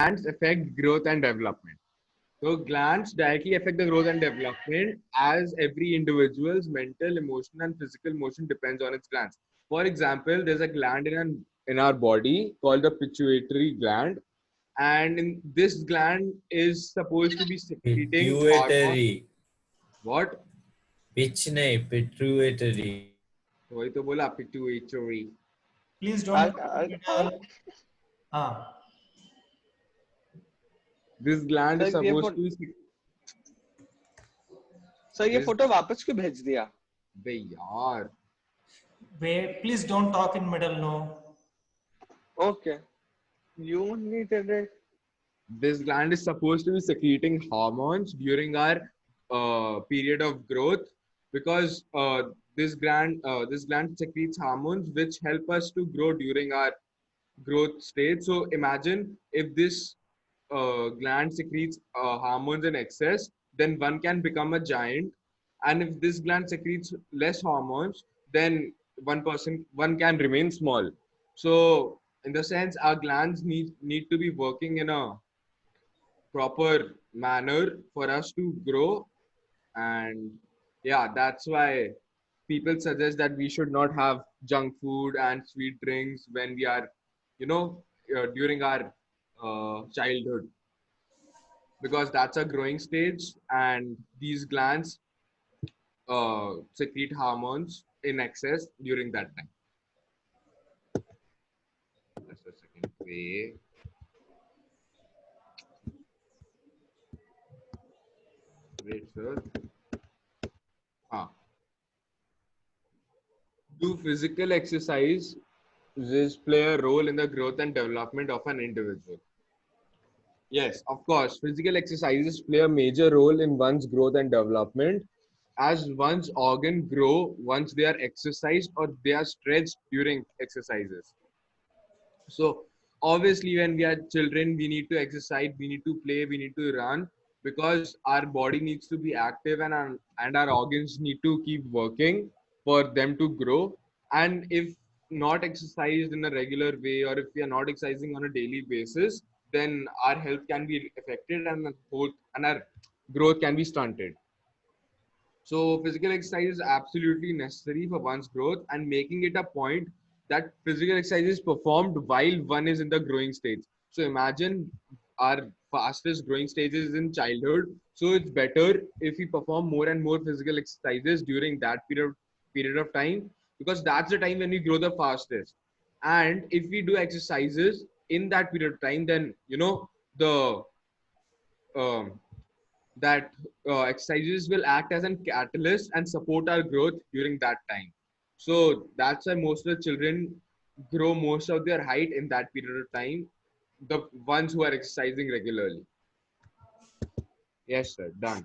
glands affect growth and development. So glands directly affect the growth and development, as every individual's mental, emotional, and physical motion depends on its glands. For example, there's a gland in our body called the pituitary gland, and this gland is supposed to be secreting hormones. Pituitary. What? Pitch nahi, pituitary. वही तो बोला, pituitary. Please don't. हाँ. This gland is Sir, ये supposed to be. Sir ये photo वापस क्यों भेज दिया? बे यार. Wait, please don't talk in middle. No. Okay. You needed it. This gland is supposed to be secreting hormones during our period of growth, because this gland secretes hormones which help us to grow during our growth stage. So imagine if this gland secretes hormones in excess, then one can become a giant, and if this gland secretes less hormones, then one can remain small. So in the sense, our glands need to be working in a proper manner for us to grow. And yeah, that's why people suggest that we should not have junk food and sweet drinks when we are, during our childhood, because that's a growing stage and these glands secrete hormones in excess during that time. Just a second. Wait. Great, sir. Do physical exercises play a role in the growth and development of an individual? Yes, of course. Physical exercises play a major role in one's growth and development, as one's organ grow once they are exercised or they are stretched during exercises. So obviously when we are children, we need to exercise, we need to play, we need to run, because our body needs to be active, and our organs need to keep working for them to grow. And if not exercised in a regular way, or if we are not exercising on a daily basis, then our health can be affected, and our growth can be stunted. So physical exercise is absolutely necessary for one's growth, and making it a point that physical exercise is performed while one is in the growing stage. So imagine our fastest growing stages in childhood. So it's better if we perform more and more physical exercises during that period of time, because that's the time when we grow the fastest. And if we do exercises in that period of time, then the um, that exercises will act as a catalyst and support our growth during that time. So that's why most of the children grow most of their height in that period of time, the ones who are exercising regularly. Yes, sir. Done.